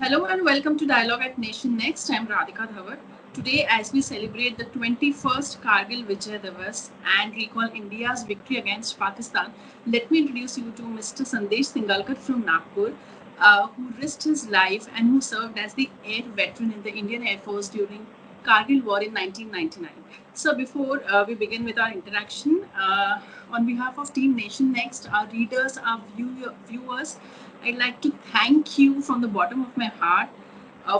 Hello and welcome to Dialogue at Nation Next. I'm Radhika Dhawan. Today, as we celebrate the 21st Kargil Vijay Divas and recall India's victory against Pakistan, let me introduce you to Mr. Sandesh Singalkar from Nagpur, who risked his life and who served as the air veteran in the Indian Air Force during Kargil War in 1999. So, before we begin with our interaction, on behalf of Team Nation Next, our readers, our viewers, I'd like to thank you from the bottom of my heart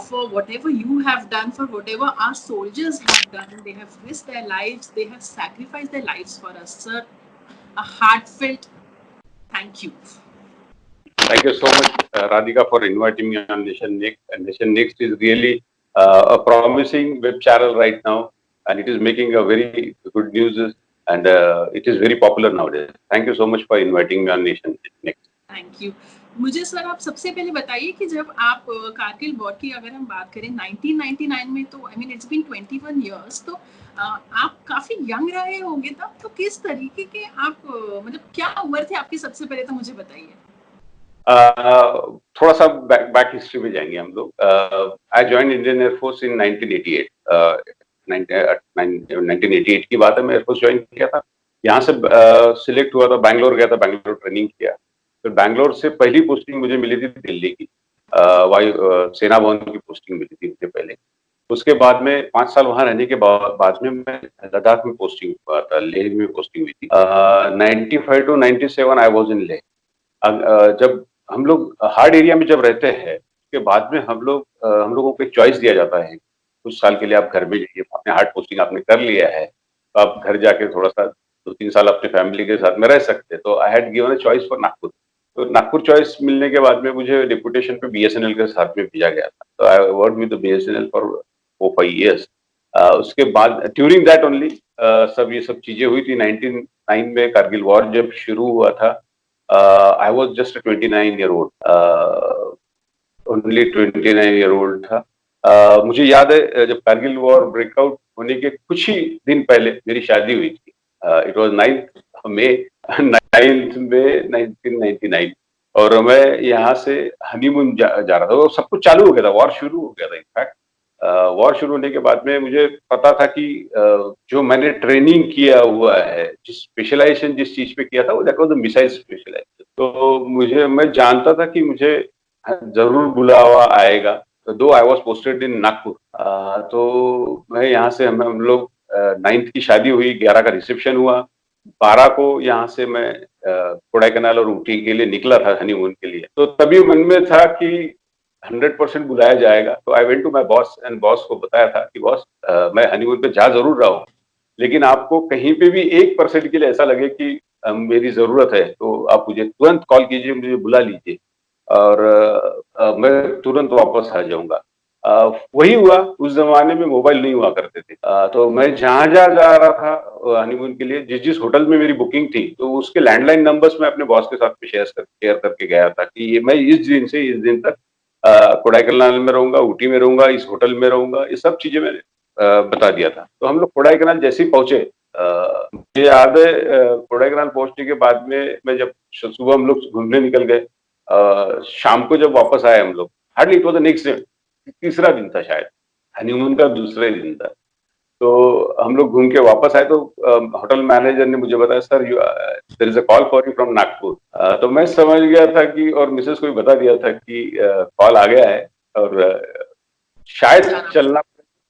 for whatever you have done, for whatever our soldiers have done. They have risked their lives, they have sacrificed their lives for us, sir. A heartfelt thank you. Thank you so much, Radhika, for inviting me on Nation Next. And Nation Next is really a promising web channel right now, and it is making a very good news, and it is very popular nowadays. Thank you so much for inviting me on Nation Next. Thank you. मुझे sir आप सबसे पहले बताइए कि जब आप Kargil war की अगर हम बात करें 1999 में, तो I mean it's been 21 years, तो आप काफी यंग रहे होंगे तब, तो किस तरीके के आप मतलब क्या उम्र थे आपकी, सबसे पहले तो मुझे बताइए. थोड़ा सा बैक हिस्ट्री में जाएंगे हम लोग. आई ज्वाइन इंडियन एयरफोर्स इन 1988. 1988 की बात है, मैं एयरफोर्स ज्वाइन किया था. यहाँ से सिलेक्ट हुआ था, बैंगलोर गया था, बैंगलोर ट्रेनिंग किया. फिर बैंगलोर से पहली पोस्टिंग मुझे मिली थी दिल्ली की. वायु सेना भवन की पोस्टिंग मिली थी मुझे पहले. उसके बाद में 5 साल वहां रहने के बाद में मैं लद्दाख में पोस्टिंग हुआ था, लेह में पोस्टिंग हुई थी. 95 to 97 I was in Leh. जब हम लोग हार्ड एरिया में जब रहते हैं, उसके बाद में हम लोगों को एक चॉइस दिया जाता है. कुछ साल के लिए आप घर में जाइए, अपने हार्ड पोस्टिंग आपने कर लिया है, तो आप घर जाके थोड़ा सा 2-3 साल अपनी फैमिली के साथ में रह सकते हैं. तो I had given a choice for Nagpur. तो नागपुर चॉइस मिलने के बाद में मुझे डिप्यूटेशन पे बीएसएनएल के साथ में भेजा गया था. तो I work with BSNL for 4-5 years. उसके बाद ड्यूरिंग दैट ओनली ये सब चीजें हुई थी. 1999 में कारगिल वॉर जब शुरू हुआ था, I was just a 29-year-old, only 29-year-old था. मुझे याद है जब कारगिल वॉर ब्रेकआउट होने के कुछ ही दिन पहले मेरी शादी हुई थी. इट वाज 9th May 1999, और मैं यहाँ से हनीमून जा रहा था. तो सब कुछ चालू हो गया था, वॉर शुरू हो गया था. इनफैक्ट वॉर शुरू होने के बाद में मुझे पता था कि जो मैंने ट्रेनिंग किया हुआ है, जिस स्पेशलाइजेशन जिस चीज पे किया था, वो that was the missile specialisation. तो मैं जानता था कि मुझे जरूर बुलावा आएगा. दो I was posted in Nagpur. तो मैं यहाँ से हम लोग 9th की शादी हुई, 11 का रिसेप्शन हुआ, 12 को यहाँ से मैं कोडाईकनाल और ऊटी के लिए निकला था हनीमून के लिए. तो तभी मन में था कि 100% बुलाया जाएगा. तो I went to my boss and boss को बताया था कि बॉस, मैं हनीमून पे जा जरूर रहा हूँ, लेकिन आपको कहीं पे भी 1% के लिए ऐसा लगे कि मेरी जरूरत है, तो आप मुझे तुरंत कॉल कीजिए, मुझे बुला लीजिए, और मैं तुरंत वापस आ जाऊंगा. वही हुआ. उस जमाने में मोबाइल नहीं हुआ करते थे. तो मैं जहां जहां जा रहा था हनीमून के लिए, जिस जिस होटल में मेरी बुकिंग थी, तो उसके लैंडलाइन नंबर्स मैं अपने बॉस के साथ में शेयर करके गया था कि ये मैं इस दिन से इस दिन तक कोडाईकनाल में रहूंगा, ऊटी में रहूंगा, इस होटल में रहूंगा. ये सब चीजें मैंने बता दिया था. तो हम लोग कोडाईकनाल जैसे ही पहुंचे, मुझे याद है कोडाईकनाल पहुंचने के बाद में मैं जब सुबह हम लोग घूमने निकल गए, शाम को जब वापस आए हम लोग, hardly it was the next day, तीसरा दिन था शायद, हनीमून का दूसरा दिन था. तो हम लोग घूम के वापस आए, तो होटल मैनेजर ने मुझे बताया, sir there is a call for you from Nagpur. तो मैं समझ गया था कि, और मिसेस को भी बता दिया था कि कॉल आ गया है और शायद चलना,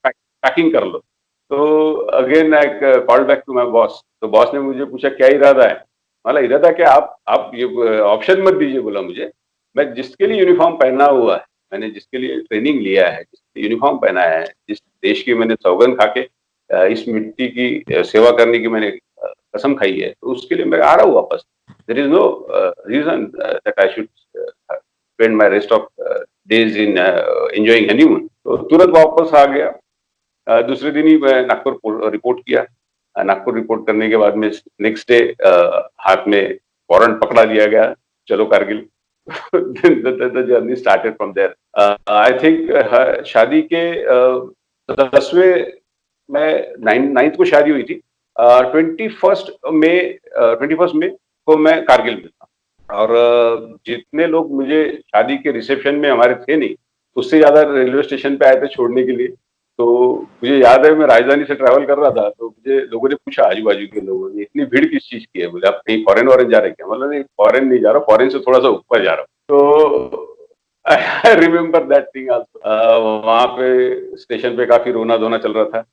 पैकिंग कर लो. तो again I call back to my boss. तो बॉस ने मुझे पूछा क्या इरादा है. मतलब इरादा क्या, आप ये ऑप्शन मत दीजिए, बोला मुझे. मैं जिसके लिए यूनिफॉर्म पहना हुआ है, मैंने जिसके लिए ट्रेनिंग लिया है, जिसके यूनिफॉर्म पहना है, जिस देश की मैंने सौगंध खा के इस मिट्टी की सेवा करने की मैंने कसम खाई है, तो उसके लिए मैं आ रहा हूँ वापस. There is no reason that I should spend my rest of days in enjoying honeymoon. तो तुरंत वापस आ गया. दूसरे दिन ही मैं नागपुर रिपोर्ट किया. नागपुर रिपोर्ट करने के बाद में नेक्स्ट डे हाथ में वारंट पकड़ा दिया गया, चलो Kargil. the journey started from there. I think शादी के 10वें में 9th को शादी हुई थी. 21st में को मैं कारगिल में था. और जितने लोग मुझे शादी के रिसेप्शन में हमारे थे नहीं, उससे ज्यादा रेलवे स्टेशन पे आए थे छोड़ने के लिए। तो मुझे याद है मैं राजधानी से ट्रैवल कर रहा था, तो मुझे लोगों ने पूछा, आजू बाजू के लोगों ने, इतनी भीड़ किस चीज की है? बोले आप कहीं फॉरेन वॉरेन जा रहे हैं क्या? मतलब नहीं, फॉरेन नहीं जा रहा, फॉरेन से थोड़ा सा ऊपर जा रहा हूँ। तो I remember that thing also. वहां पे स्टेशन पे काफी रोना धोना चल रहा था।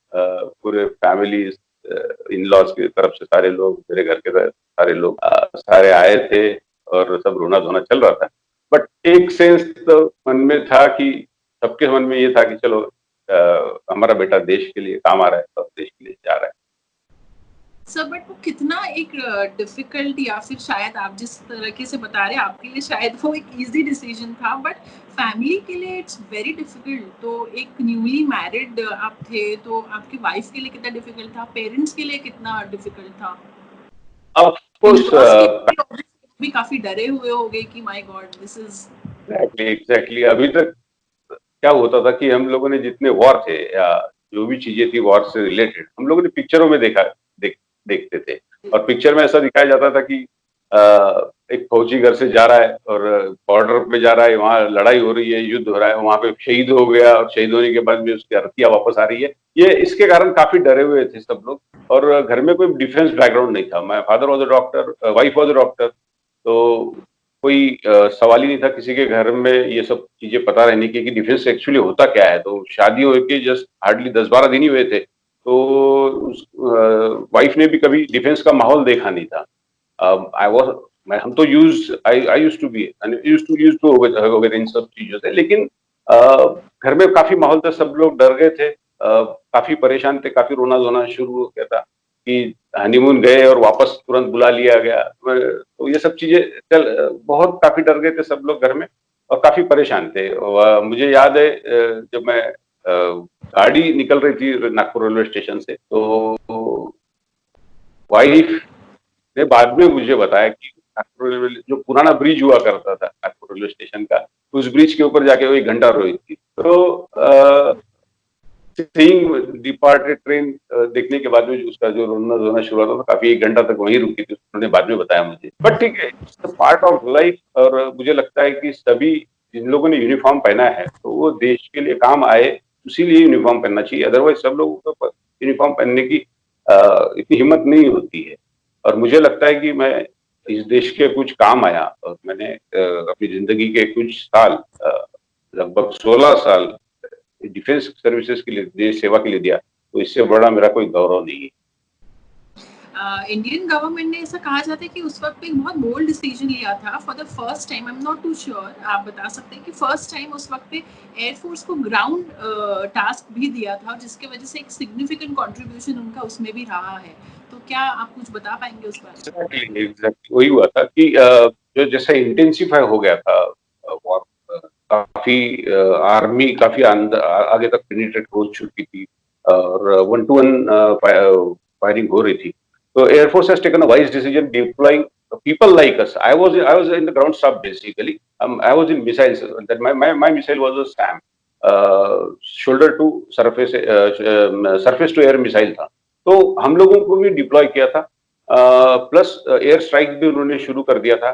पूरे फैमिली, इन लॉज की तरफ से सारे लोग, मेरे घर के सारे लोग, सारे आए थे और सब रोना धोना चल रहा था। बट एक सेंस तो मन में था कि, सबके मन में ये था कि चलो हमारा बेटा देश के लिए काम आ रहा है और देश के लिए जा रहा है। सर बट वो कितना एक डिफिकल्ट, या फिर शायद आप जिस तरीके से बता रहे हैं आपके लिए शायद वो एक इजी डिसीजन था, बट फैमिली के लिए इट्स वेरी डिफिकल्ट। तो एक न्यूली मैरिड आप थे, तो आपकी वाइफ के लिए कितना डिफिकल्ट था, पेरेंट्स के लिए कितना डिफिकल्ट था? ऑफ कोर्स भी काफी डरे हुए होंगे कि my God this is exactly. अभी तक क्या होता था कि हम लोगों ने जितने वॉर थे या जो भी चीजें थी वॉर से रिलेटेड, हम लोगों ने पिक्चरों में देखते थे। और पिक्चर में ऐसा दिखाया जाता था कि एक फौजी घर से जा रहा है और बॉर्डर पे जा रहा है, वहां लड़ाई हो रही है, युद्ध हो रहा है, वहां पे शहीद हो गया और शहीद होने के बाद में उसकी अर्थियां वापस आ रही है। ये इसके कारण काफी डरे हुए थे सब लोग। और घर में कोई डिफेंस बैकग्राउंड नहीं था। My father was a doctor, wife was a doctor. तो कोई सवाल ही नहीं था किसी के घर में ये सब चीजें पता रहने की कि डिफेंस एक्चुअली होता क्या है। तो शादी होके जस्ट हार्डली 10-12 दिन ही हुए थे, तो वाइफ ने भी कभी डिफेंस का माहौल देखा नहीं था। आई वाज मैं हम तो I used to be used to वगैरह इन सब चीजों से। लेकिन घर में काफी माहौल था, सब लोग डर गए थे, काफी परेशान थे, काफी रोना धोना शुरू हो गया था कि हनीमून गए और वापस तुरंत बुला लिया गया। तो ये सब चीजें बहुत काफी डर गए थे सब लोग घर में और काफी परेशान थे। मुझे याद है जब मैं गाड़ी निकल रही थी नागपुर रेलवे स्टेशन से, तो वाइफ ने बाद में मुझे बताया कि नागपुर रेलवे जो पुराना ब्रिज हुआ करता था नागपुर रेलवे स्टेशन का, उस ब्रिज के ऊपर जाके वो 1 घंटा रोई थी। तो सीइंग डिपार्टेड ट्रेन देखने के बाद में उसका जो रोना धोना शुरू हुआ था, काफी 1 घंटा तक वहीं रुकी थी, उन्होंने बाद में बताया मुझे। बट ठीक है, पार्ट ऑफ लाइफ। और मुझे लगता है कि सभी जिन लोगों ने यूनिफॉर्म पहना है तो वो देश के लिए काम आए, उसीलिए यूनिफॉर्म पहनना चाहिए। अदरवाइज सब लोगों को यूनिफॉर्म पहनने की इतनी हिम्मत नहीं होती है। और मुझे लगता है कि मैं इस देश के कुछ काम आया और मैंने अपनी जिंदगी के कुछ साल, लगभग 16 साल डिफेंस सर्विसेज के लिए, देश सेवा के लिए दिया, तो इससे बड़ा मेरा कोई गौरव नहीं है। इंडियन गवर्नमेंट ने ऐसा कहा जाता है कि उस वक्त एक बहुत बोल्ड डिसीजन लिया था for the first time. I am not too sure, आप बता सकते हैं कि फर्स्ट टाइम उस वक्त पे एयरफोर्स को ग्राउंड टास्क भी दिया था, जिसके वजह से एक सिग्निफिकेंट कंट्रीब्यूशन उनका उसमें भी रहा है। तो क्या आप कुछ बता पाएंगे उस बारे में? एग्जैक्टली वही हुआ था कि जो जैसे इंटेंसिफाई हो गया था वॉर, काफी आर्मी काफी आगे तक पेनिट्रेट हो चुकी थी और 1-to-1 फायरिंग हो रही थी। So Air Force has taken a wise decision deploying people like us. I was in the ground staff basically. I was in missiles. That my missile was a SAM, shoulder to surface surface to air missile था। तो हम लोगों को भी deploy किया था, plus air strike भी उन्होंने शुरू कर दिया था।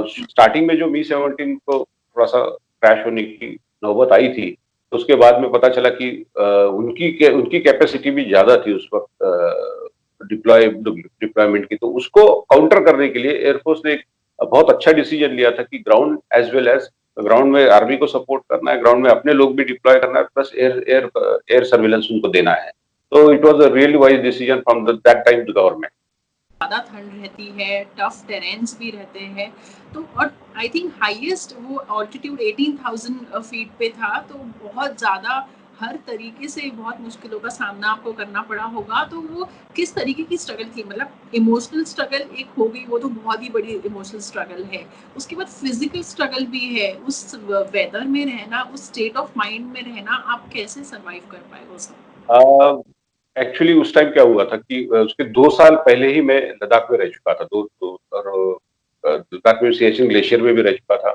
स्टार्टिंग में जो Mi-17 को थोड़ा सा क्रैश होने की नौबत आई थी, तो उसके बाद में पता चला कि उनकी कैपेसिटी भी ज्यादा थी उस वक्त डिप्लॉयमेंट की। तो उसको काउंटर करने के लिए एयरफोर्स ने एक बहुत अच्छा डिसीजन लिया था कि ground as well as ground में आर्मी को सपोर्ट करना है, ग्राउंड में अपने लोग भी डिप्लॉय करना है, प्लस एयर सर्विलेंस उनको देना है। तो it was a really wise decision from that time to government. ज़्यादा ठंड रहती है, टफ टेरेन्स भी रहते हैं, तो और आई थिंक हाईएस्ट वो ऑल्टीट्यूड 18,000 फीट पे था, तो बहुत ज़्यादा हर तरीके से बहुत मुश्किलों का सामना आपको करना पड़ा होगा। तो वो किस तरीके की स्ट्रगल थी? मतलब इमोशनल स्ट्रगल एक हो गई, वो तो बहुत ही बड़ी इमोशनल स्ट्रगल है। उसके बाद फिजिकल स्ट्रगल भी है, उस वेदर में रहना, उस स्टेट ऑफ माइंड में रहना, आप कैसे सर्वाइव कर पाए वो सब? एक्चुअली उस टाइम क्या हुआ था कि उसके 2 साल पहले ही मैं लद्दाख में रह चुका था। और लद्दाख में सियाचिन ग्लेशियर में भी रह चुका था,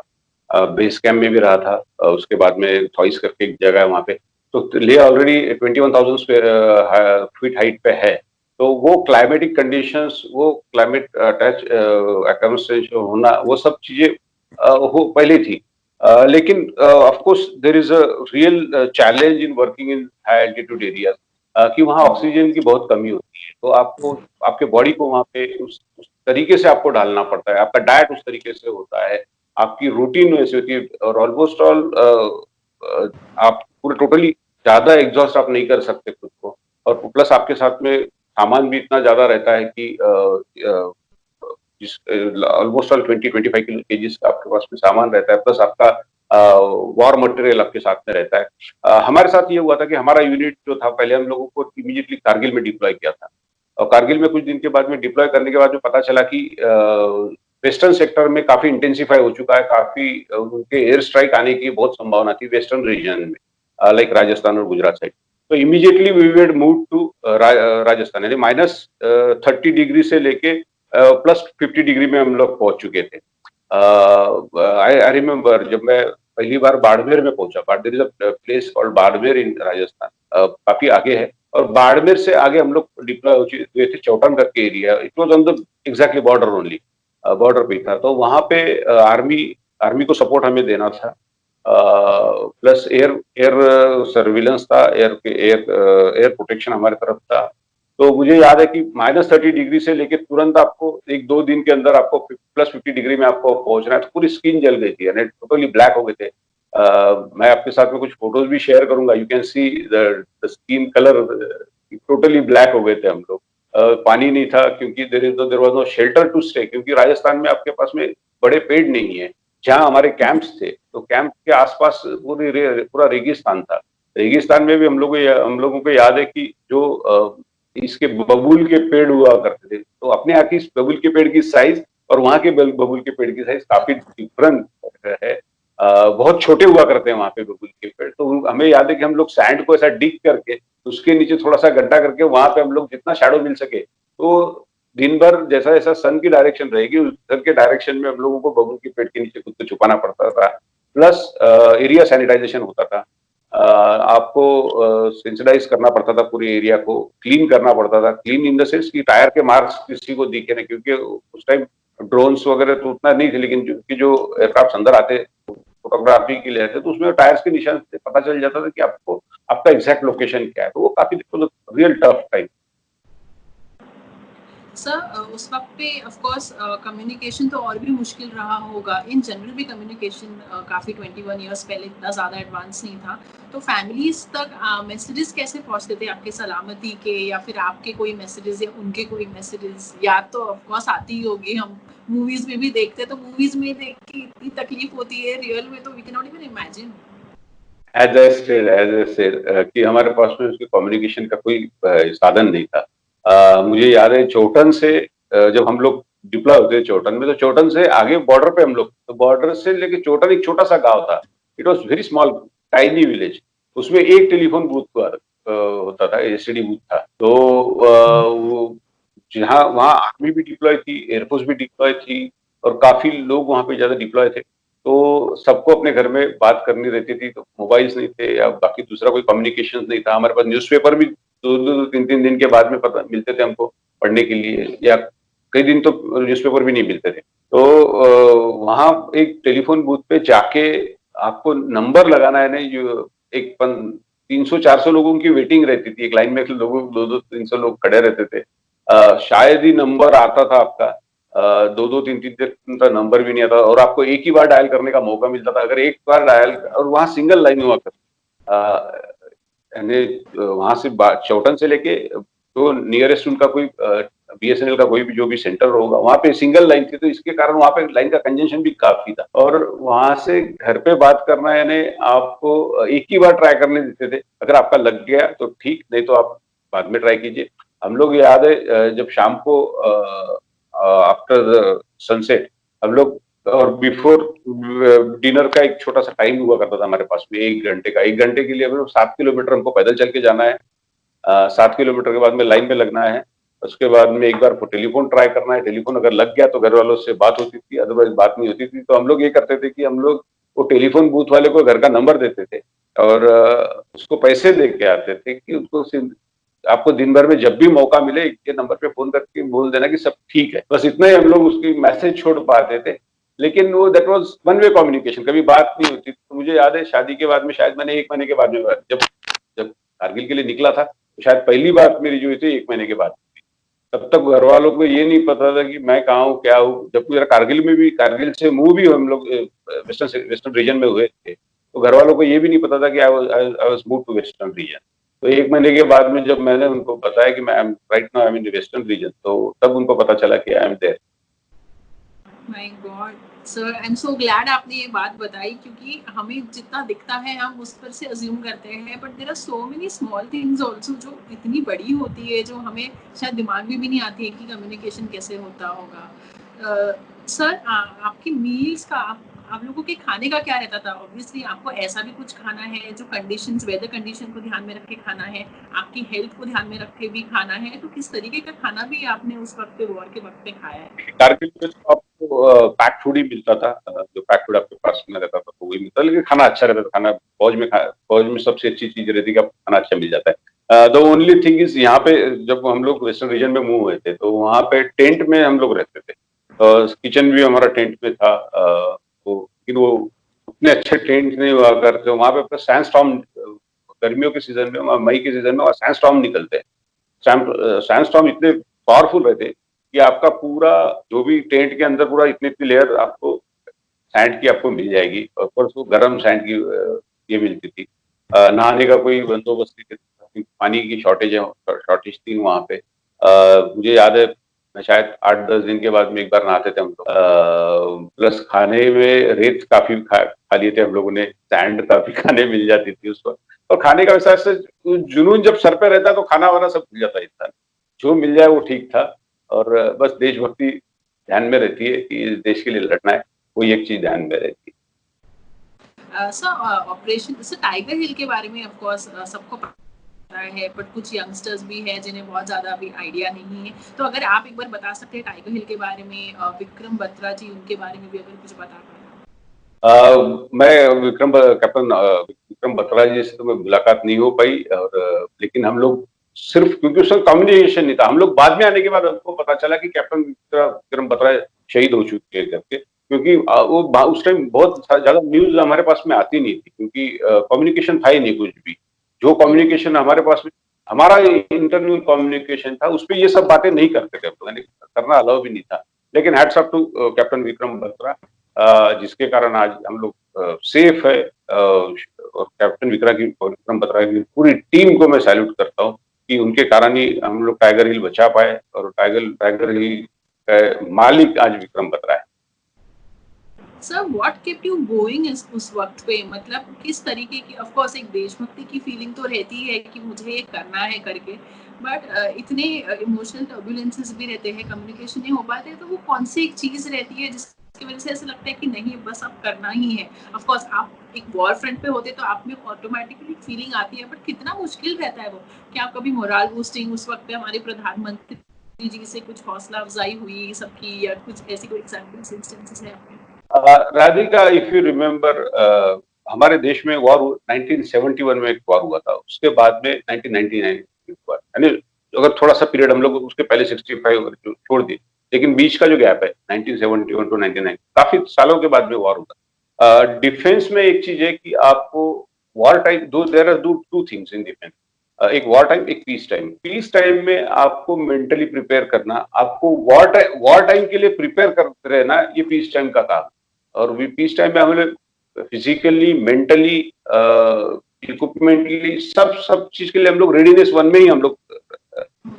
बेस कैंप में भी रहा था। उसके बाद में थॉइस करके एक जगह है वहाँ पे, तो लेह ऑलरेडी 21,000 फीट हाइट पे है। तो वो क्लाइमेटिक कंडीशंस, वो क्लाइमेट अटैच होना, वो सब चीजें वो पहले थी। लेकिन of course there is a real challenge in working in high altitude areas, कि वहाँ ऑक्सीजन की बहुत कमी होती है, तो आपको आपके बॉडी को वहाँ पे उस तरीके से आपको ढालना पड़ता है, आपका डाइट उस तरीके से होता है, आपकी रूटीन वैसी होती है, और ऑलमोस्ट ऑल आप पूरे टोटली ज्यादा एग्जॉस्ट आप नहीं कर सकते खुद को, और प्लस आपके साथ में सामान भी इतना ज्यादा रहता है कि ऑलमोस्ट ऑल 20-25 किलो केजीज का आपके पास में सामान रहता है, प्लस आपका वॉर मटेरियल आपके साथ में रहता है। हमारे साथ ये हुआ था कि हमारा यूनिट जो था, पहले हम लोगों को इमीडिएटली कारगिल में डिप्लॉय किया था, और कारगिल में कुछ दिन के बाद में डिप्लॉय करने के बाद जो पता चला कि वेस्टर्न सेक्टर में काफी इंटेंसिफाई हो चुका है, काफी उनके एयर स्ट्राइक आने की बहुत संभावना थी वेस्टर्न रीजन में, लाइक राजस्थान और गुजरात साइड। तो इमीडिएटली वी वेड मूव टू राजस्थान, यानी -30 डिग्री से लेके +50 डिग्री में हम लोग पहुंच चुके थे। आई रिमेम्बर जब मैं पहली बार बाड़मेर में पहुंचा, Barmer is a place called Barmer in Rajasthan, काफी आगे है, और बाड़मेर से आगे हम लोग डिप्लॉय हुए थे चौटन करके area, it was on the exactly border only, border पे था, तो वहां पे आर्मी आर्मी को सपोर्ट हमें देना था, प्लस एयर एयर सर्विलेंस था, एयर एयर एयर प्रोटेक्शन हमारी तरफ था। तो मुझे याद है कि -30 डिग्री से लेके तुरंत आपको 1-2 दिन के अंदर आपको +50 डिग्री में आपको पहुंचना है, तो पूरी स्किन जल गई थी, यानी टोटली ब्लैक हो गए थे। मैं आपके साथ में कुछ फोटोज भी शेयर करूंगा, you can see the skin colour, totally black हो गए थे हम लोग। पानी नहीं था, क्योंकि there was no shelter to stay, क्योंकि राजस्थान में आपके पास में बड़े पेड़ नहीं है। जहाँ हमारे कैंप्स थे, तो कैंप के आसपास पूरा रेगिस्तान था। रेगिस्तान में भी हम लोगों को याद है कि जो इसके बबूल के पेड़ हुआ करते थे, तो अपने यहाँ की बबूल के पेड़ की साइज और वहां के बबूल के पेड़ की साइज काफी डिफरेंट है। बहुत छोटे हुआ करते हैं वहां पे बबूल के पेड़, तो हमें याद है कि हम लोग सैंड को ऐसा डिग करके उसके नीचे थोड़ा सा गड्ढा करके वहां पे हम लोग जितना शैडो मिल सके, तो दिन भर जैसा जैसा सन की डायरेक्शन रहेगी, उस सन के डायरेक्शन में हम लोगों को बबूल के पेड़ के नीचे खुद को छुपाना पड़ता था, प्लस एरिया सैनिटाइजेशन होता था। आपको सेंसिटाइज करना पड़ता था, पूरे एरिया को क्लीन करना पड़ता था, क्लीन इन द सेंस कि टायर के मार्क्स किसी को दिखे नहीं, क्योंकि उस टाइम ड्रोन्स वगैरह तो उतना नहीं थे, लेकिन जो एयरक्राफ्ट अंदर आते फोटोग्राफी के लिए आते, तो उसमें टायर्स के निशान से पता चल जाता था कि आपको आपका एग्जैक्ट लोकेशन क्या है, तो वो काफी रियल टफ टाइम। सर उस वक्त पे ऑफ कोर्स कम्युनिकेशन तो और भी मुश्किल रहा होगा, इन जनरल भी कम्युनिकेशन काफ़ी 21 इयर्स पहले इतना ज़्यादा एडवांस नहीं था, तो फैमिलीज तक मैसेजेस कैसे पहुंचते थे आपके सलामती के, या फिर आपके कोई मैसेजेस या उनके कोई मैसेजेस? याद तो ऑफ कोर्स आती ही होगी, हम मूवीज में भी देखते हैं, तो मूवीज में देख के इतनी तकलीफ होती है, रियल में तो we can not even imagine. As I said कि हमारे पास में उसके कम्युनिकेशन का कोई साधन नहीं था। मुझे याद है चौटन से जब हम लोग डिप्लॉय होते चौटन में, तो चौटन से आगे बॉर्डर पे हम लोग, तो बॉर्डर से लेके चौटन एक छोटा सा गांव था, it was very small tiny village, उसमें एक टेलीफोन बूथ होता था, एसटीडी बूथ था, तो वो जहाँ वहाँ आर्मी भी डिप्लॉय थी, एयरफोर्स भी डिप्लॉय थी, और काफी लोग वहाँ पे ज्यादा डिप्लॉय थे, तो सबको अपने घर में बात करनी रहती थी, तो मोबाइल्स नहीं थे या बाकी दूसरा कोई कम्युनिकेशन नहीं था। हमारे पास न्यूज़पेपर भी 2-2 3-3 दिन के बाद में पता मिलते थे हमको पढ़ने के लिए, या कई दिन तो न्यूज़पेपर भी नहीं मिलते थे। तो वहाँ एक टेलीफोन बूथ पे जाके आपको नंबर लगाना है, नहीं जो एक 300-400 लोगों की वेटिंग रहती थी, एक लाइन में लोगों 200-300 लोग खड़े रहते थे। शायद ही नंबर आता था आपका, 2-2 3-3 दिन का नंबर भी नहीं आता, और आपको एक ही बार डायल करने का मौका मिलता था, अगर एक बार डायल, और वहाँ सिंगल लाइन हुआ करती, यानी वहां से चौटन से लेके तो नियरेस्ट उनका कोई बीएसएनएल का कोई भी जो भी सेंटर होगा, वहां पे सिंगल लाइन थी, तो इसके कारण वहां पे लाइन का कंजेशन भी काफी था, और वहां से घर पे बात करना, यानी आपको एक ही बार ट्राई करने देते थे, अगर आपका लग गया तो ठीक, नहीं तो आप बाद में ट्राई कीजिए। हम लोग याद है जब शाम को आफ्टर सनसेट हम लोग, और बिफोर डिनर का एक छोटा सा टाइम हुआ करता था हमारे पास में, 1 घंटे का, 1 घंटे के लिए हमें 7 किलोमीटर हमको पैदल चल के जाना है, 7 किलोमीटर के बाद में लाइन में लगना है, उसके बाद में एक बार टेलीफोन ट्राई करना है, टेलीफोन अगर लग गया तो घर वालों से बात होती थी, अदरवाइज बात नहीं होती थी। तो हम लोग ये करते थे कि हम लोग वो टेलीफोन बूथ वाले को घर का नंबर देते थे, और उसको पैसे दे के आते थे कि उसको आपको दिन भर में जब भी मौका मिले, के नंबर पे फोन करके बोल देना कि सब ठीक है, बस इतना ही हम लोग उसकी मैसेज छोड़ पाते थे। लेकिन वो that was one way communication, कभी बात नहीं होती। तो मुझे याद है शादी के बाद में शायद मैंने 1 महीने के बाद में जब जब कारगिल के लिए निकला था, तो शायद पहली बात मेरी जो हुई थी 1 महीने के बाद। तब तक घर वालों को ये नहीं पता था कि मैं कहाँ हूँ, क्या हूँ। जब मेरा कारगिल से मूव भी हम लोग वेस्टर्न रीजन में हुए थे, तो घर वालों को ये भी नहीं पता था कि I was move to western region. तो 1 महीने के बाद में जब मैंने उनको बताया कि मैं right now I am in western region, तो तब उनको पता चला कि I am there. My God sir, I am so glad आपने ये बात बताई, क्योंकि हमें जितना दिखता है हम उस पर से अज्यूम करते हैं, but there are so many small things also जो इतनी बड़ी होती है, जो हमें शायद दिमाग में भी नहीं आती है कि कम्युनिकेशन कैसे होता होगा। सर, आपकी मील्स का आप लोगों के खाने का क्या रहता था? ऑब्वियसली आपको ऐसा भी कुछ खाना है जो कंडीशंस, वेदर कंडीशन को ध्यान में रख के खाना है, आपकी हेल्थ को ध्यान में रख के भी खाना है, तो किस तरीके का खाना भी आपने उस वक्त पे, वॉर के वक्त पे खाया है? कारगिल में तो आपको पैक फूड ही मिलता था। जो पैक फूड आपके पास में रहता था तो वही मिलता, लेकिन खाना अच्छा रहता था। खाना फौज में सबसे अच्छी चीज रहती है कि आपको खाना अच्छा मिल जाता है। द ओनली थिंग इज, यहाँ पे जब हम लोग वेस्टर्न रीजन में मूव हुए थे, तो वहाँ पे टेंट में हम लोग रहते थे। किचन भी हमारा टेंट में था। तो लेकिन वो उतने अच्छे टेंट नहीं हुआ करते वहाँ पे। अपना सैंड स्टॉर्म गर्मियों के सीजन में, मई के सीजन में सैंड स्टॉर्म निकलते हैं। सैंड स्टॉर्म इतने पावरफुल रहते कि आपका पूरा जो भी टेंट के अंदर पूरा इतनी इतनी लेयर आपको सैंड की आपको मिल जाएगी, और ऊपर से गर्म सैंड की ये मिलती थी। नहाने का कोई बंदोबस्त नहीं था, पानी की शॉर्टेज थी वहाँ पे। मुझे याद है मैं शायद 8-10 दिन के बाद में एक बार नहाते थे हम लोग। प्लस खाने में रेत काफी खा लिए थे हम लोगों ने, सैंड काफी खाने मिल जाती थी उस वक्त। और खाने का वैसा जुनून जब सर पे रहता है तो खाना वाना सब मिल जाता है इंसान, जो मिल जाए वो ठीक था। और बस देशभक्ति ध्यान में रहती है कि देश के लिए लड़ना है, कोई एक चीज ध्यान में रहती है। सर, ऑपरेशन जैसे टाइगर हिल के बारे में ऑफ कोर्स सबको पता है, बट कुछ यंगस्टर्स भी हैं जिन्हें बहुत ज़्यादा अभी आइडिया नहीं है, तो अगर आप एक बार बता सकते हैं टाइगर हिल के बारे में, विक्रम बत्रा जी उनके बारे में भी अगर कुछ बता पाए। मैं कैप्टन विक्रम बत्रा जी से तो मैं मुलाकात नहीं हो पाई, और लेकिन हम लोग सिर्फ क्योंकि उसका कम्युनिकेशन नहीं था, हम लोग बाद में आने के बाद हमको पता चला कि कैप्टन विक्रम बत्रा शहीद हो चुके हैं करके। क्योंकि वो उस टाइम बहुत ज्यादा न्यूज हमारे पास में आती नहीं थी, क्योंकि कम्युनिकेशन था ही नहीं कुछ भी। जो कम्युनिकेशन हमारे पास में, हमारा इंटरनल कम्युनिकेशन था, उस पर ये सब बातें नहीं करते थे, करना अलाउ भी नहीं था। लेकिन hats off to Captain Vikram Batra, जिसके कारण आज हम लोग सेफ है। और कैप्टन विक्रम बत्रा की पूरी टीम को मैं सैल्यूट करता हूँ कि उनके कारण ही हम लोग टाइगर हिल बचा पाए, और टाइगर हिल का मालिक आज विक्रम बत्रा है। Sir, what kept you going उस वक्त पे, मतलब किस तरीके की, ऑफ कोर्स एक देशभक्ति की फीलिंग तो रहती है कि मुझे ये करना है करके, बट इतने इमोशनल टर्बुलेंसेस भी रहते हैं, कम्युनिकेशन नहीं हो पाते, तो वो कौन सी एक चीज रहती है जिसकी वजह से ऐसा लगता है कि नहीं बस अब करना ही है? ऑफ कोर्स आप एक वॉर फ्रंट पे होते तो आप में ऑटोमेटिकली फीलिंग आती है, बट कितना मुश्किल रहता है वो? क्या कभी मोरल बूस्टिंग उस वक्त पे हमारे प्रधानमंत्री जी से कुछ हौसला अफजाई हुई सबकी, या कुछ ऐसी कोई एग्जांपल्स, इंस्टेंसेस है आपके? राधिका, इफ यू रिमेम्बर, हमारे देश में वॉर 1971 में एक वॉर हुआ था, उसके बाद में 1999 हुआ, यानी अगर थोड़ा सा पीरियड हम लोग उसके पहले 65 छोड़ दिए, लेकिन बीच का जो गैप है 1971 टू 99, काफी सालों के बाद में वॉर हुआ। डिफेंस में एक चीज है कि आपको war time, though there are two things in defence, एक वॉर टाइम, एक पीस टाइम। पीस टाइम में आपको मेंटली प्रिपेयर करना, आपको वॉर टाइम के लिए प्रिपेयर करते रहना, ये पीस टाइम का काम। और पीस टाइम में हमें फिजिकली, मेंटली, इक्विपमेंटली, सब चीज के लिए हम लोग रेडीनेस वन में ही हम लोग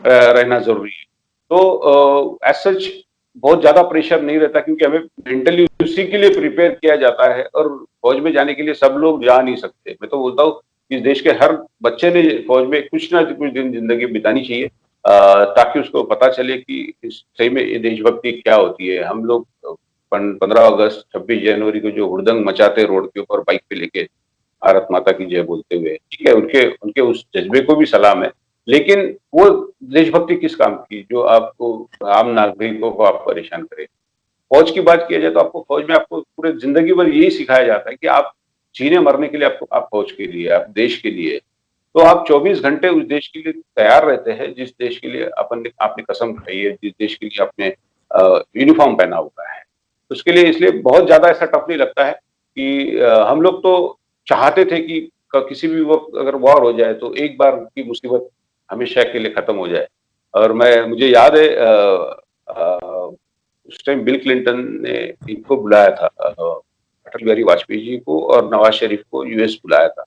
रहना जरूरी है। तो एज सच बहुत ज्यादा प्रेशर नहीं रहता, क्योंकि हमें मेंटली उसी के लिए प्रिपेयर किया जाता है। और फौज में जाने के लिए सब लोग जा नहीं सकते। मैं तो बोलता हूँ इस देश के हर बच्चे ने फौज में कुछ ना कुछ दिन जिंदगी बितानी चाहिए, ताकि उसको पता चले कि सही में ये देशभक्ति क्या होती है। हम लोग 15 अगस्त, 26 जनवरी को जो हुड़दंग मचाते रोड के ऊपर बाइक पे लेके, भारत माता की जय बोलते हुए, ठीक है, उनके उनके उस जज्बे को भी सलाम है। लेकिन वो देशभक्ति किस काम की जो आपको, आम नागरिकों को आप परेशान करे। फौज की बात किया जाए तो आपको फौज में आपको पूरे जिंदगी भर यही सिखाया जाता है कि आप जीने मरने के लिए आप फौज के लिए, आप देश के लिए। तो आप 24 घंटे उस देश के लिए तैयार रहते हैं, जिस देश के लिए आपने कसम खाई है, जिस देश के लिए आपने यूनिफॉर्म पहना हुआ है। उसके लिए इसलिए बहुत ज्यादा ऐसा टफ नहीं लगता है कि हम लोग तो चाहते थे कि किसी भी वक्त अगर वॉर हो जाए तो एक बार की मुसीबत हमेशा के लिए खत्म हो जाए। और मुझे याद है उस टाइम बिल क्लिंटन ने इनको बुलाया था, अटल बिहारी वाजपेयी जी को और नवाज शरीफ को यूएस बुलाया था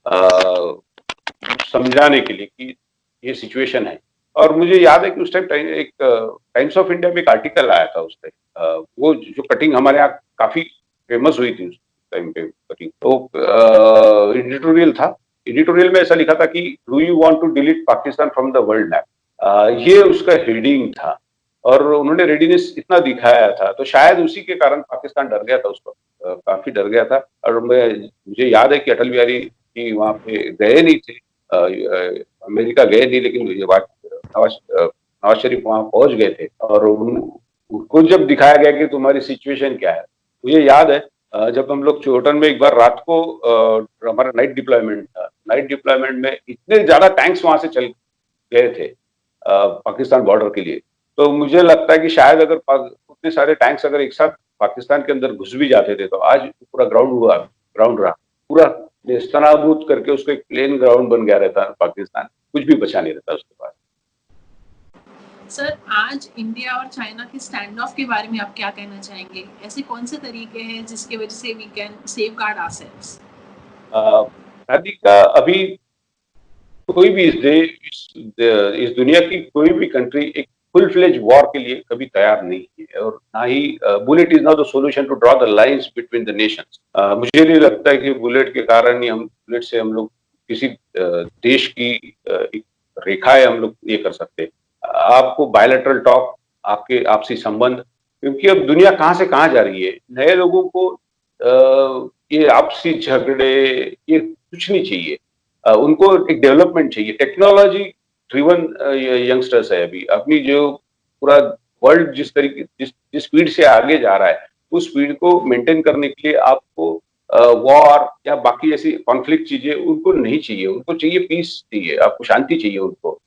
समझाने के लिए कि ये सिचुएशन है। और मुझे याद है कि उस टाइम एक टाइम्स ऑफ इंडिया में एक आर्टिकल आया था उस टाइम, वो जो कटिंग हमारे यहाँ काफी फेमस हुई थी उस टाइम पे कटिंग, तो एडिटोरियल था। एडिटोरियल में ऐसा लिखा था कि do you want to delete Pakistan from the world map, ये उसका हेडिंग था। और उन्होंने रेडीनेस इतना दिखाया था, तो शायद उसी के कारण पाकिस्तान डर गया था उस वक्त, काफी डर गया था। और मुझे याद है कि अटल बिहारी जी वहां पे गए नहीं थे, अमेरिका गए नहीं, लेकिन नवाज शरीफ वहां पहुंच गए थे और उनको जब दिखाया गया कि तुम्हारी सिचुएशन क्या है। मुझे याद है जब हम लोग चोटन में एक बार रात को हमारा नाइट डिप्लॉयमेंट था, नाइट डिप्लॉयमेंट में इतने ज्यादा टैंक्स वहां से चल गए थे पाकिस्तान बॉर्डर के लिए। तो मुझे लगता है कि शायद अगर उतने सारे टैंक्स अगर एक साथ पाकिस्तान के अंदर घुस भी जाते थे तो आज पूरा ग्राउंड रहा पूरा नेस्तनाबूद करके उसको एक प्लेन ग्राउंड बन गया रहता पाकिस्तान, कुछ भी बचा नहीं रहता उसके पास। सर, आज इंडिया और चाइना के स्टैंड ऑफ के बारे में आप क्या कहना चाहेंगे? ऐसे कौन से तरीके हैं जिसकी वजह से we can safeguard ourselves? Radhika, अभी कोई भी इस दुनिया की कोई भी कंट्री एक फुल फ्लेज वॉर के लिए कभी तैयार नहीं है, और ना ही bullet is not the solution to draw the lines between the nations. मुझे नहीं लगता है कि बुलेट के कारण ही बुलेट से हम लोग किसी देश की एक रेखाएं हम लोग ये कर सकते। आपको बायलैटरल टॉक, आपके आपसी संबंध, क्योंकि अब दुनिया कहाँ से कहाँ जा रही है, नए लोगों को ये आपसी झगड़े ये कुछ नहीं चाहिए। उनको एक डेवलपमेंट चाहिए। टेक्नोलॉजी ड्रिवन यंगस्टर्स है अभी, अपनी जो पूरा वर्ल्ड जिस तरीके जिस स्पीड से आगे जा रहा है, उस स्पीड को मेंटेन करने के लिए आपको वॉर या बाकी ऐसी कॉन्फ्लिक्ट चीजें उनको नहीं चाहिए। उनको चाहिए पीस चाहिए, आपको शांति चाहिए उनको।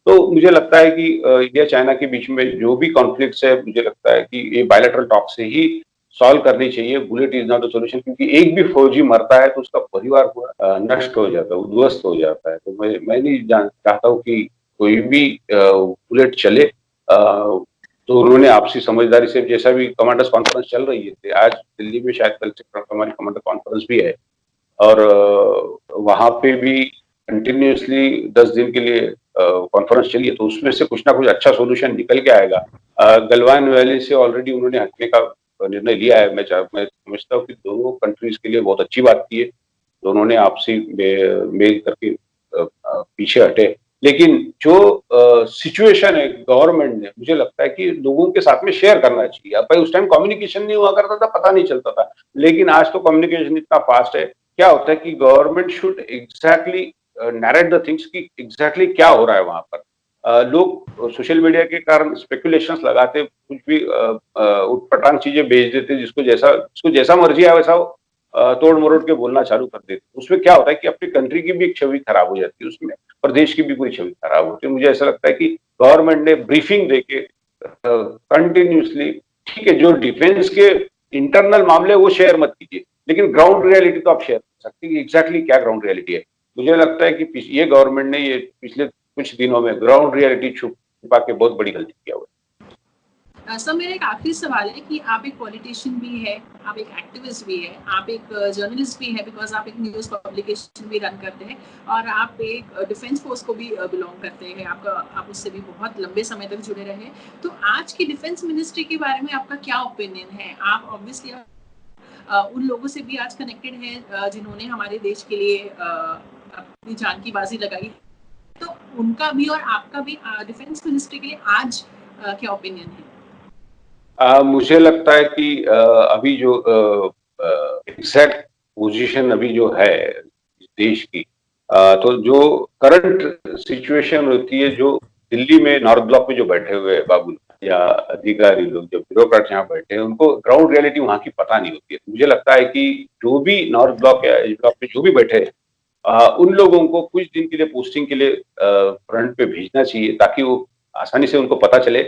तो मुझे लगता है कि इंडिया चाइना के बीच में जो भी कॉन्फ्लिक्ट्स है, मुझे लगता है कि ये बायलैटरल टॉक से ही सॉल्व करनी चाहिए। Bullet is not a solution, क्योंकि एक भी फौजी मरता है तो उसका परिवार पूरा नष्ट हो जाता है, उद्ध्वस्त हो जाता है। तो मैं नहीं चाहता हूँ कि कोई भी बुलेट चले। तो उन्होंने आपसी समझदारी से, जैसा भी कमांडर्स कॉन्फ्रेंस चल रही है, आज दिल्ली में शायद कल से हमारी कमांडर कॉन्फ्रेंस भी है, और वहां पे भी कंटिन्यूसली 10 दिन के लिए कॉन्फ्रेंस चली है, तो उसमें से कुछ ना कुछ अच्छा सॉल्यूशन निकल के आएगा। गलवान वैली से ऑलरेडी उन्होंने हटने का निर्णय लिया है। मैं समझता हूँ कि दोनों कंट्रीज के लिए बहुत अच्छी बात की है, दोनों ने आपसी मेल करके पीछे हटे। लेकिन जो सिचुएशन है गवर्नमेंट ने, मुझे लगता है कि लोगों के साथ में शेयर करना चाहिए। अब भाई उस टाइम कम्युनिकेशन नहीं हुआ करता था, पता नहीं चलता था, लेकिन आज तो कम्युनिकेशन इतना फास्ट है। क्या होता है कि government should exactly narrate the things कि एग्जैक्टली क्या हो रहा है वहां पर। लोग सोशल मीडिया के कारण स्पेकुलेशंस लगाते, कुछ भी उटपटांग चीजें भेज देते, जिसको जैसा मर्जी आए वैसा तोड़ मरोड़ के बोलना चालू कर देते। उसमें क्या होता है कि अपनी कंट्री की भी एक छवि खराब हो जाती है उसमें, और देश की भी पूरी छवि खराब होती है। मुझे ऐसा लगता है कि गवर्नमेंट ने ब्रीफिंग देके कंटिन्यूसली, ठीक है, जो डिफेंस के इंटरनल मामले वो शेयर मत कीजिए, लेकिन ग्राउंड रियलिटी तो आप शेयर कर सकते हैं कि एग्जैक्टली क्या ग्राउंड रियलिटी है। मुझे लगता है कि ये गवर्नमेंट ने ये पिछले कुछ दिनों में ग्राउंड रियलिटी छुपा के बहुत बड़ी गलती किया हुआ है। सर, मेरा एक आखिरी सवाल है कि आप एक पॉलिटिशियन भी है, आप एक एक्टिविस्ट भी है, आप एक जर्नलिस्ट भी है, बिकॉज आप एक न्यूज़ पब्लिकेशन भी रन करते हैं, और आप एक डिफेंस फोर्स को भी बिलोंग करते हैं। आप उससे भी बहुत लंबे समय तक जुड़े रहे। तो आज की डिफेंस मिनिस्ट्री के बारे में आपका क्या ओपिनियन है? आप ऑब्वियसली उन लोगों से भी आज कनेक्टेड हैं जिन्होंने हमारे देश के लिए अपनी जान की बाजी लगाई, तो उनका भी और आपका भी डिफेंस मिनिस्ट्री के लिए आज क्या ओपिनियन है? मुझे लगता है कि अभी जो एग्जैक्ट पोजीशन अभी जो है देश की, तो जो करंट सिचुएशन होती है, जो दिल्ली में नॉर्थ ब्लॉक में जो बैठे हुए बाबू या अधिकारी लोग, जो ब्यूरोक्रेट यहाँ बैठे हैं, उनको ग्राउंड रियलिटी वहाँ की पता नहीं होती है। मुझे लगता है कि जो भी नॉर्थ ब्लॉक या ईस्ट ब्लॉक में जो भी बैठे हैं, उन लोगों को कुछ दिन के लिए पोस्टिंग के लिए फ्रंट पे भेजना चाहिए, ताकि वो आसानी से उनको पता चले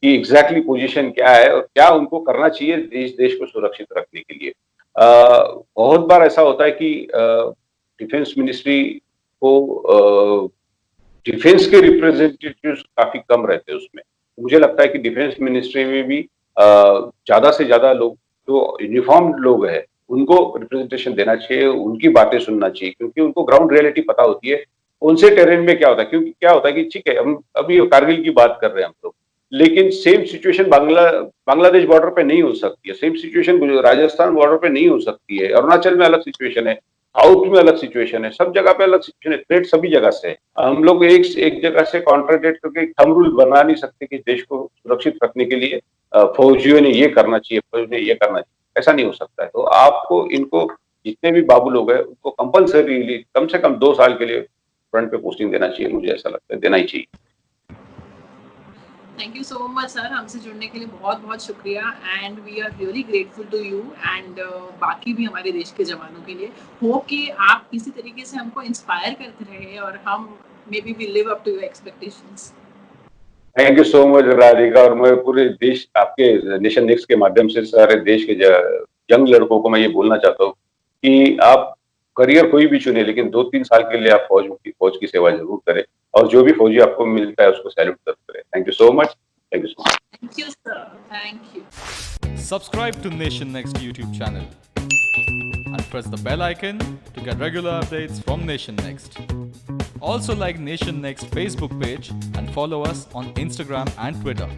कि एग्जैक्टली पोजीशन क्या है और क्या उनको करना चाहिए देश को सुरक्षित रखने के लिए। बहुत बार ऐसा होता है कि डिफेंस मिनिस्ट्री को डिफेंस के रिप्रेजेंटेटिव्स काफी कम रहते हैं उसमें। मुझे लगता है कि डिफेंस मिनिस्ट्री में भी ज्यादा से ज्यादा लोग जो यूनिफॉर्म लोग हैं उनको रिप्रेजेंटेशन देना चाहिए, उनकी बातें सुनना चाहिए, क्योंकि उनको ग्राउंड रियलिटी पता होती है उनसे टेरेन में क्या होता है। क्योंकि क्या होता है कि ठीक है, हम अभी कारगिल की बात कर रहे हैं हम लोग, लेकिन सेम सिचुएशन बांग्लादेश बॉर्डर पे नहीं हो सकती है, सेम सिचुएशन राजस्थान बॉर्डर पे नहीं हो सकती है, अरुणाचल में अलग सिचुएशन है, साउथ में अलग सिचुएशन है, सब जगह पे अलग सिचुएशन है, थ्रेट सभी जगह से है। हम लोग एक जगह से कॉन्ट्राडिक्ट करके थंब रूल बना नहीं सकते कि देश को सुरक्षित रखने के लिए फौजियों ने ये करना चाहिए, फौजियों ने ये करना चाहिए, ऐसा नहीं हो सकता है। तो आपको इनको जितने भी बाबू लोग हैं उनको कंपल्सरीली कम से कम 2 साल के लिए फ्रंट पे पोस्टिंग देना चाहिए, मुझे ऐसा लगता है देना ही चाहिए। Thank you so much sir, हमसे जुड़ने के लिए बहुत बहुत शुक्रिया and we are really grateful to you and बाकी भी हमारे देश के जवानों के लिए। होप कि आप इसी तरीके से हमको इंस्पायर करते रहे और हम maybe we live up to your expectations. Thank you so much Radhika, और मैं पूरे देश आपके नेशन नेक्स्ट के माध्यम से सारे देश के यंग लड़कों को मैं ये बोलना चाहता हूँ कि आप करियर कोई भी चुने, लेकिन 2-3 साल के लिए आप फौज की सेवा जरूर करें, और जो भी फौजी आपको मिलता है उसको सैल्यूट करते रहे। Thank you so much. Thank you so much. Thank you sir, thank you. Subscribe to Nation Next YouTube channel and press the bell icon to get regular updates from Nation Next. Also like Nation Next Facebook page and follow us on Instagram and Twitter.